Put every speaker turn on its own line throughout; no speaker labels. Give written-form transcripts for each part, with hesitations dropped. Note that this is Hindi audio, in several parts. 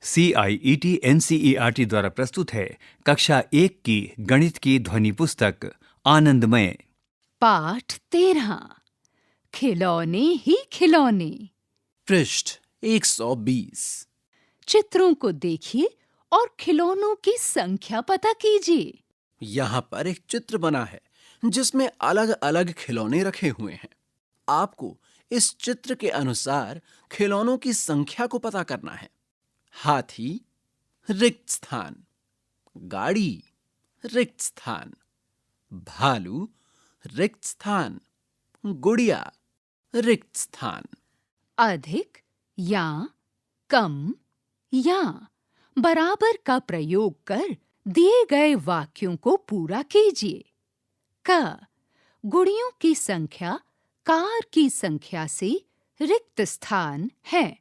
CIET-NCERT द्वारा प्रस्तुत है कक्षा 1 की गणित की ध्वनि पुस्तक आनंदमय।
पाठ 13 खिलौने ही खिलौने।
पृष्ठ 120।
चित्रों को देखिए और खिलौनों की संख्या पता कीजिए।
यहाँ पर एक चित्र बना है जिसमें अलग अलग खिलौने रखे हुए हैं। आपको इस चित्र के अनुसार खिलौनों की संख्या को पता करना है। हाथी रिक्त स्थान, गाड़ी रिक्त स्थान, भालू रिक्त स्थान, गुड़िया रिक्त स्थान।
अधिक या कम या बराबर का प्रयोग कर दिए गए वाक्यों को पूरा कीजिए। क गुड़ियों की संख्या कार की संख्या से रिक्त स्थान है।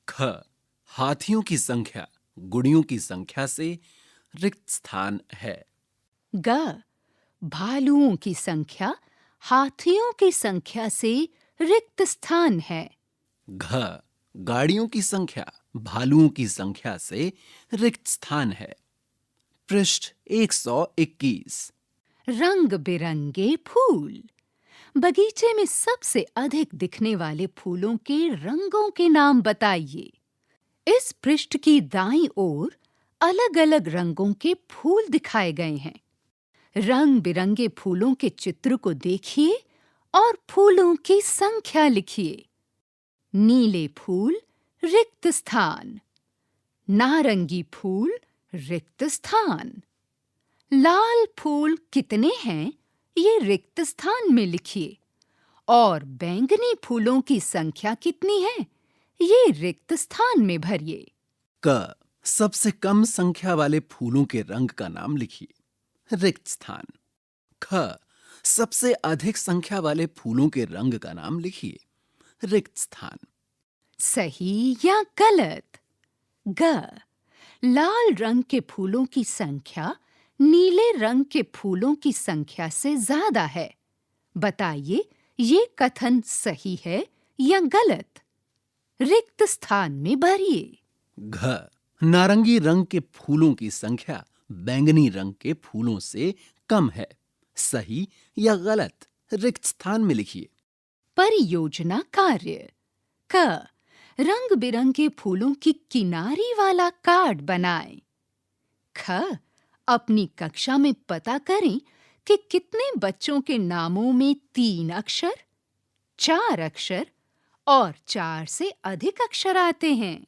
ख हाथियों की संख्या गुड़ियों की संख्या से रिक्त स्थान है।
ग भालुओं की संख्या हाथियों की संख्या से रिक्त स्थान है।
घ गाड़ियों की संख्या भालुओं की संख्या से रिक्त स्थान है। पृष्ठ 121।
रंग बिरंगे फूल। बगीचे में सबसे अधिक दिखने वाले फूलों के रंगों के नाम बताइए। इस पृष्ठ की दाईं ओर अलग-अलग रंगों के फूल दिखाए गए हैं। रंग बिरंगे फूलों के चित्र को देखिए और फूलों की संख्या लिखिए। नीले फूल रिक्त स्थान, नारंगी फूल रिक्त स्थान। लाल फूल कितने हैं ये रिक्त स्थान में लिखिए और बैंगनी फूलों की संख्या कितनी है ये रिक्त स्थान में भरिए।
क सबसे कम संख्या वाले फूलों के रंग का नाम लिखिए, रिक्त स्थान। ख सबसे अधिक संख्या वाले फूलों के रंग का नाम लिखिए, रिक्त स्थान।
सही या गलत? ग लाल रंग के फूलों की संख्या नीले रंग के फूलों की संख्या से ज्यादा है। बताइए ये कथन सही है या गलत? रिक्त स्थान में भरिए।
घ नारंगी रंग के फूलों की संख्या बैंगनी रंग के फूलों से कम है। सही या गलत? रिक्त स्थान में लिखिए।
परियोजना कार्य। क रंग बिरंगे फूलों की किनारी वाला कार्ड बनाएं। ख अपनी कक्षा में पता करें कि कितने बच्चों के नामों में 3 अक्षर, 4 अक्षर और 4 से अधिक अक्षर आते हैं।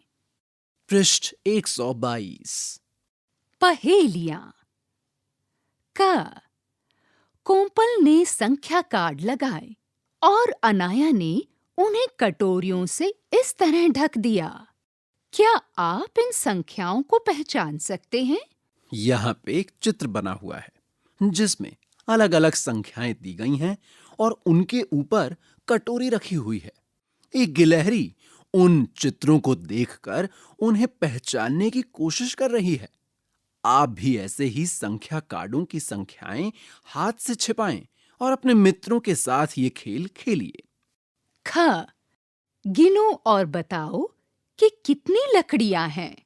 पृष्ठ 122।
पहेलियां। क कोमल ने संख्या कार्ड लगाए और अनाया ने उन्हें कटोरियों से इस तरह ढक दिया। क्या आप इन संख्याओं को पहचान सकते हैं?
यहाँ पे एक चित्र बना हुआ है जिसमें अलग अलग संख्याएं दी गई हैं और उनके ऊपर कटोरी रखी हुई है। एक गिलहरी उन चित्रों को देखकर उन्हें पहचानने की कोशिश कर रही है। आप भी ऐसे ही संख्या कार्डों की संख्याएं हाथ से छिपाएं और अपने मित्रों के साथ ये खेल खेलिए।
ख गिनो और बताओ कि कितनी लकड़ियां हैं,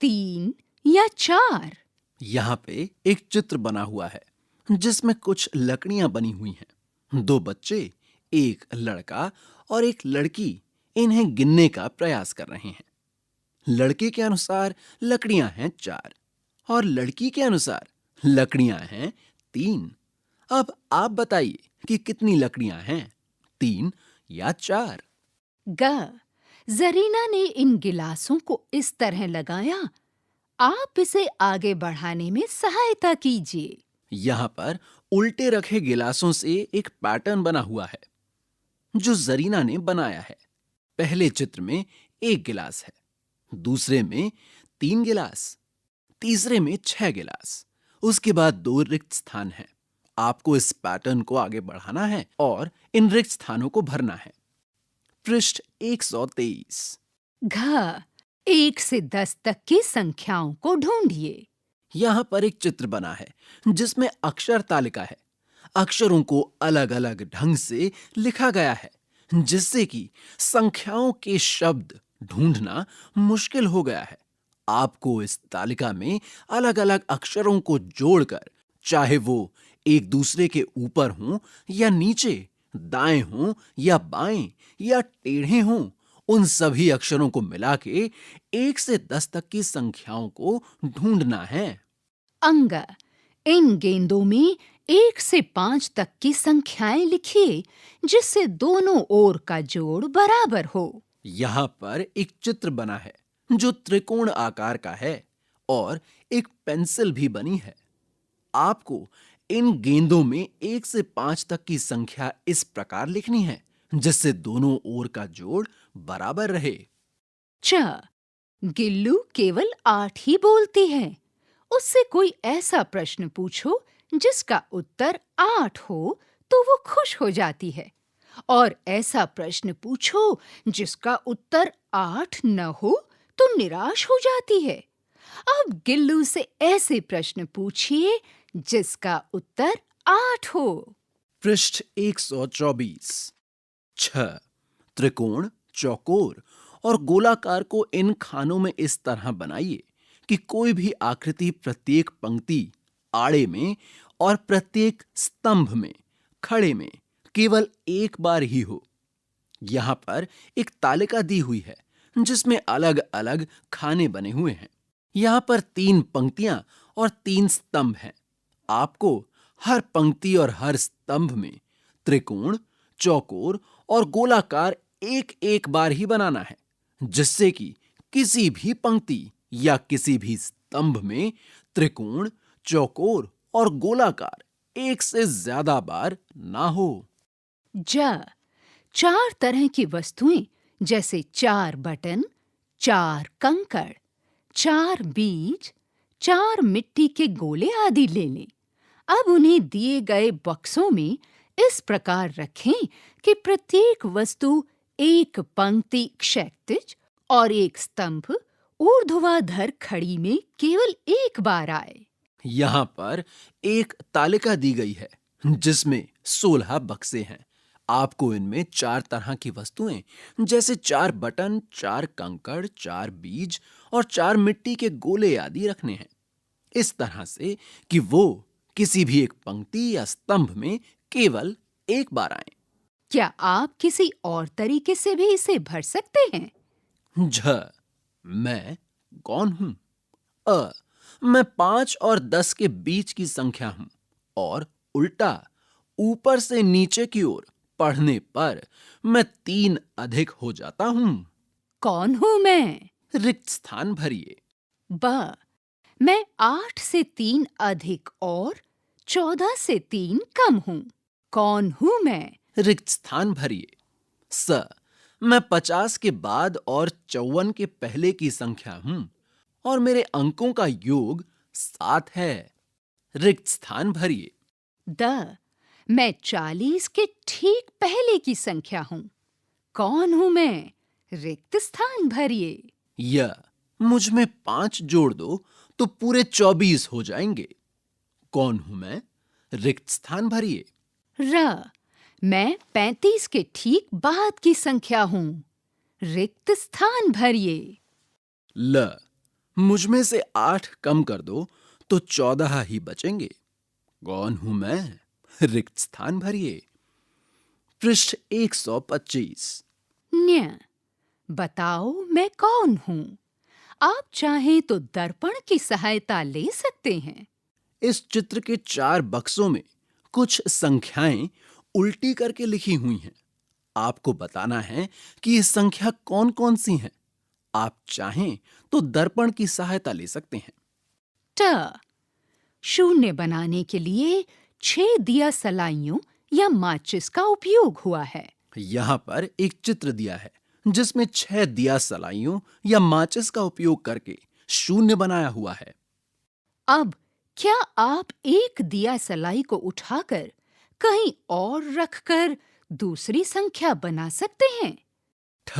3 या 4?
यहाँ पे एक चित्र बना हुआ है जिसमें कुछ लकड़ियां बनी हुई हैं। 2 बच्चे, एक लड़का और एक लड़की इन्हें गिनने का प्रयास कर रहे हैं। लड़के के अनुसार लकड़ियां हैं 4 और लड़की के अनुसार लकड़ियां हैं 3। अब आप बताइए कि कितनी लकड़ियां हैं, 3 या 4?
ग जरीना ने इन गिलासों को इस तरह लगाया। आप इसे आगे बढ़ाने में सहायता कीजिए।
यहाँ पर उल्टे रखे गिलासों से एक पैटर्न बना हुआ है जो जरीना ने बनाया है। पहले चित्र में 1 गिलास है, दूसरे में 3 गिलास, तीसरे में 6 गिलास, उसके बाद 2 रिक्त स्थान हैं। आपको इस पैटर्न को आगे बढ़ाना है और इन रिक्त स्थानों को भरना है। पृष्ठ 123।
घ 1 से 10 तक की संख्याओं को ढूंढिए।
यहाँ पर एक चित्र बना है जिसमें अक्षर तालिका है। अक्षरों को अलग अलग ढंग से लिखा गया है जिससे कि संख्याओं के शब्द ढूंढना मुश्किल हो गया है। आपको इस तालिका में अलग अलग अक्षरों को जोड़कर, चाहे वो एक दूसरे के ऊपर हों या नीचे, दाएं हों या बाएं या टेढ़े हों, उन सभी अक्षरों को मिला के 1 से 10 तक की संख्याओं को ढूंढना है।
अंग, इन गेंदों में 1 से 5 तक की संख्याएं लिखिए जिससे दोनों ओर का जोड़ बराबर हो।
यहाँ पर एक चित्र बना है जो त्रिकोण आकार का है और एक पेंसिल भी बनी है। आपको इन गेंदों में 1 से 5 तक की संख्या इस प्रकार लिखनी है जिससे दोनों ओर का जोड़ बराबर रहे।
च, गिल्लू केवल 8 ही बोलती है। उससे कोई ऐसा प्रश्न पूछो जिसका उत्तर 8 हो तो वो खुश हो जाती है, और ऐसा प्रश्न पूछो जिसका उत्तर 8 न हो तो निराश हो जाती है। अब गिल्लू से ऐसे प्रश्न पूछिए जिसका उत्तर 8 हो।
पृष्ठ 124। 6, त्रिकोण, चौकोर और गोलाकार को इन खानों में इस तरह बनाइए कि कोई भी आकृति प्रत्येक पंक्ति, आड़े में और प्रत्येक स्तंभ में, खड़े में केवल एक बार ही हो। यहाँ पर एक तालिका दी हुई है जिसमें अलग अलग खाने बने हुए हैं। यहाँ पर 3 पंक्तियां और 3 स्तंभ हैं। आपको हर पंक्ति और हर स्तंभ में त्रिकोण, चौकोर और गोलाकार एक एक बार ही बनाना है, जिससे कि किसी भी पंक्ति या किसी भी स्तंभ में त्रिकोण, चौकोर और गोलाकार एक से ज्यादा बार ना हो।
ज, 4 तरह की वस्तुएं जैसे 4 बटन, 4 कंकड़, 4 बीज, 4 मिट्टी के गोले आदि ले लें। अब उन्हें दिए गए बक्सों में इस प्रकार रखें कि प्रत्येक वस्तु एक पंक्ति क्षैतिज और एक स्तंभ ऊर्ध्वाधर खड़ी में केवल एक बार आए।
यहाँ पर एक तालिका दी गई है जिसमें 16 बक्से हैं। आपको इनमें 4 तरह की वस्तुएं जैसे 4 बटन, 4 कंकड़, 4 बीज और 4 मिट्टी के गोले आदि रखने हैं, इस तरह से कि वो किसी भी एक पंक्ति या स्तंभ में केवल एक बार आए।
क्या आप किसी और तरीके से भी इसे भर सकते हैं?
झ, मैं कौन हूं? अ, मैं 5 और 10 के बीच की संख्या हूं और उल्टा ऊपर से नीचे की ओर पढ़ने पर मैं 3 अधिक हो जाता हूं।
कौन हूं मैं?
रिक्त स्थान भरिए।
ब, मैं 8 से 3 अधिक और 14 से 3 कम हूं। कौन हूं मैं?
रिक्त स्थान भरिए। स, मैं 50 के बाद और 54 के पहले की संख्या हूं और मेरे अंकों का योग 7 है। रिक्त स्थान भरिए।
द, मैं 40 के ठीक पहले की संख्या हूं। कौन हूं मैं? रिक्त स्थान भरिए।
य, मुझ में 5 जोड़ दो तो पूरे 24 हो जाएंगे। कौन हूं मैं? रिक्त स्थान भरिए।
र, मैं 35 के ठीक बाद की संख्या हूं। रिक्त स्थान भरिए।
ल, मुझ में से 8 कम कर दो तो 14 ही बचेंगे। कौन हूं मैं? रिक्त स्थान भरिए। पृष्ठ 125।
न्य, बताओ मैं कौन हूं? आप चाहें तो दर्पण की सहायता ले सकते हैं।
इस चित्र के 4 बक्सों में कुछ संख्याएं उल्टी करके लिखी हुई हैं। आपको बताना है कि ये संख्या कौन-कौन सी हैं। आप चाहें तो दर्पण की सहायता ले सकते हैं।
ट, शून्य बनाने के लिए 6 दिया सलाइयों या माचिस का उपयोग हुआ है।
यहाँ पर एक चित्र दिया है जिसमें 6 दिया सलाइयों या माचिस का उपयोग करके शून्य बनाया हुआ है।
अब क्या आप एक दिया सलाई को उठाकर कहीं और रखकर दूसरी संख्या बना सकते हैं?
ठ,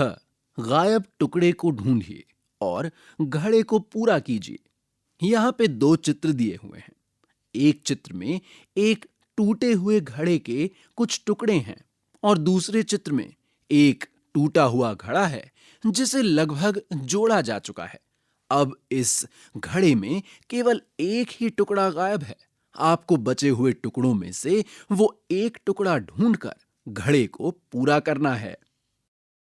गायब टुकड़े को ढूंढिए और घड़े को पूरा कीजिए। यहाँ पे 2 चित्र दिए हुए हैं। एक चित्र में एक टूटे हुए घड़े के कुछ टुकड़े हैं और दूसरे चित्र में एक टूटा हुआ घड़ा है जिसे लगभग जोड़ा जा चुका है। अब इस घड़े में केवल एक ही टुकड़ा गायब है। आपको बचे हुए टुकड़ों में से वो एक टुकड़ा ढूंढकर घड़े को पूरा करना है।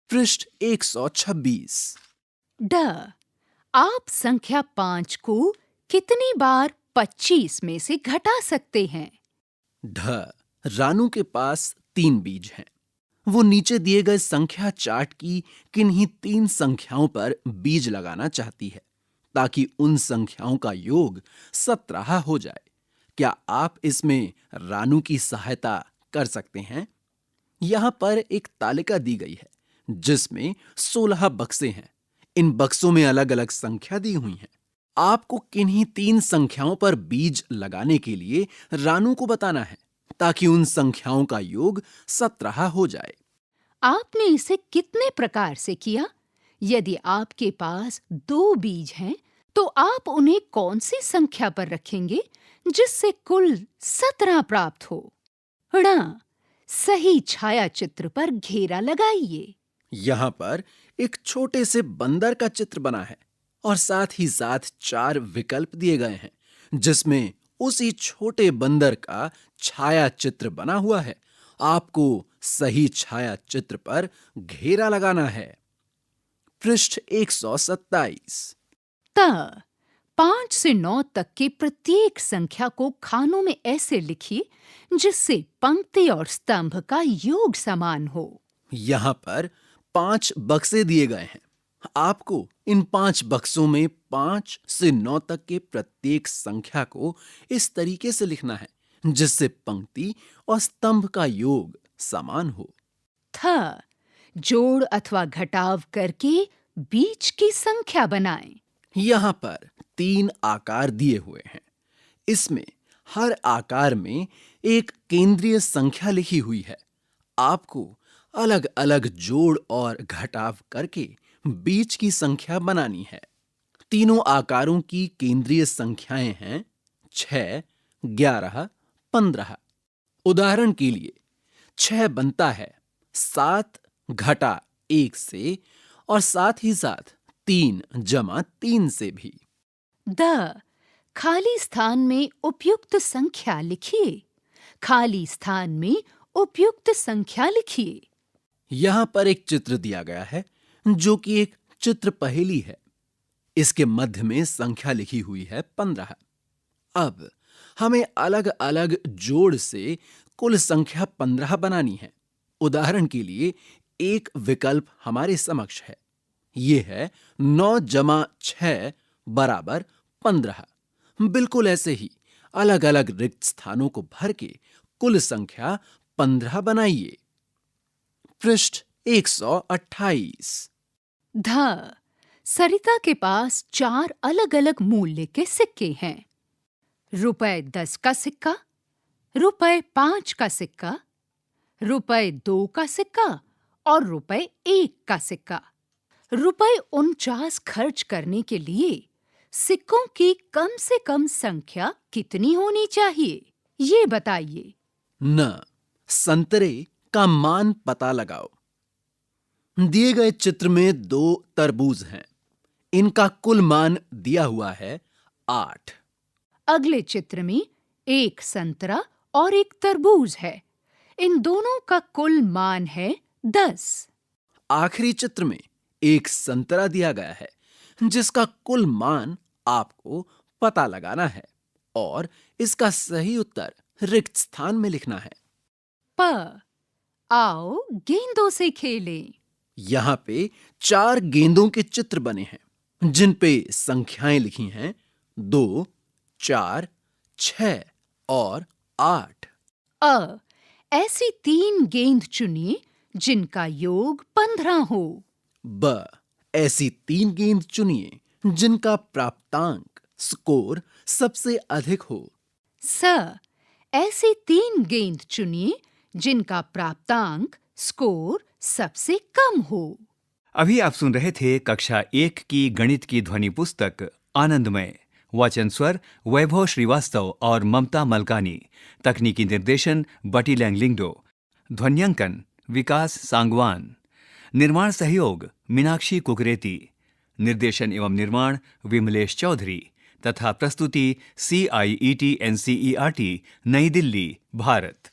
पृष्ठ 126।
ड। आप संख्या 5 को कितनी बार 25 में से घटा सकते हैं?
ढ। रानू के पास 3 बीज हैं। वो नीचे दिए गए संख्या चार्ट की किन्हीं 3 संख्याओं पर बीज लगाना चाहती है ताकि उन संख्याओं का योग 17 हो जाए। क्या आप इसमें रानू की सहायता कर सकते हैं? यहां पर एक तालिका दी गई है जिसमें 16 बक्से हैं। इन बक्सों में अलग अलग संख्या दी हुई हैं। आपको किन्हीं 3 संख्याओं पर बीज लगाने के लिए रानू को बताना है ताकि उन संख्याओं का योग 17 हो जाए।
आपने इसे कितने प्रकार से किया? यदि आपके पास 2 बीज हैं, तो आप उन्हें कौन सी संख्या पर रखेंगे जिससे कुल 17 प्राप्त हो? ण। सही छाया चित्र पर घेरा लगाइए।
यहां पर एक छोटे से बंदर का चित्र बना है और साथ ही साथ 4 विकल्प दिए गए हैं जिसमें उसी छोटे बंदर का छाया चित्र बना हुआ है। आपको सही छाया चित्र पर घेरा लगाना है। पृष्ठ 127।
त। 5 से 9 तक की प्रत्येक संख्या को खानों में ऐसे लिखिए जिससे पंक्ति और स्तंभ का योग समान हो।
यहां पर 5 बक्से दिए गए हैं। आपको इन 5 बक्सों में 5 से 9 तक के प्रत्येक संख्या को इस तरीके से लिखना है जिससे पंक्ति और स्तंभ का योग समान हो।
थ। जोड़ अथवा घटाव करके बीच की संख्या बनाएं।
यहां पर 3 आकार दिए हुए हैं। इसमें हर आकार में एक केंद्रीय संख्या लिखी हुई है। आपको अलग अलग जोड़ और घटाव करके बीच की संख्या बनानी है। तीनों आकारों की केंद्रीय संख्याएं हैं 6, 11, 15। उदाहरण के लिए 6 बनता है 7 घटा 1 से और साथ ही साथ 3 जमा 3 से भी।
द। खाली स्थान में उपयुक्त संख्या लिखिए। खाली स्थान में उपयुक्त संख्या लिखिए।
यहां पर एक चित्र दिया गया है जो कि एक चित्र पहेली है। इसके मध्य में संख्या लिखी हुई है 15। अब हमें अलग अलग जोड़ से कुल संख्या 15 बनानी है। उदाहरण के लिए एक विकल्प हमारे समक्ष है। यह है 9 जमा 6 बराबर 15। बिल्कुल ऐसे ही अलग अलग रिक्त स्थानों को भर के कुल संख्या 15 बनाइए। पृष्ठ 128।
ध। सरिता के पास 4 अलग अलग मूल्य के सिक्के हैं। रुपए 10 का सिक्का, रुपए 5 का सिक्का, रुपए 2 का सिक्का और रुपए 1 का सिक्का। रुपए 49 खर्च करने के लिए सिक्कों की कम से कम संख्या कितनी होनी चाहिए, ये बताइए।
न। संतरे का मान पता लगाओ। दिए गए चित्र में 2 तरबूज हैं। इनका कुल मान दिया हुआ है 8।
अगले चित्र में 1 संतरा और 1 तरबूज है। इन दोनों का कुल मान है 10।
आखिरी चित्र में 1 संतरा दिया गया है जिसका कुल मान आपको पता लगाना है और इसका सही उत्तर रिक्त स्थान में लिखना है।
प। आओ गेंदों से खेलें।
यहां पे 4 गेंदों के चित्र बने हैं जिन पे संख्याएं लिखी हैं 2, 4, 6 और 8।
अ। ऐसी 3 गेंद चुनिए जिनका योग 15 हो।
ब। ऐसी 3 गेंद चुनिए जिनका प्राप्तांक स्कोर सबसे अधिक हो।
स। ऐसी 3 गेंद चुनिए जिनका प्राप्तांक स्कोर सबसे कम हो।
अभी आप सुन रहे थे कक्षा 1 की गणित की ध्वनि पुस्तक आनंदमय। वाचन स्वर वैभव श्रीवास्तव और ममता मलकानी। तकनीकी निर्देशन बटी लैंगलिंगडो। ध्वन्यांकन विकास सांगवान। निर्माण सहयोग मीनाक्षी कुकरेती। निर्देशन एवं निर्माण विमलेश चौधरी तथा प्रस्तुति CIET NCERT नई दिल्ली भारत।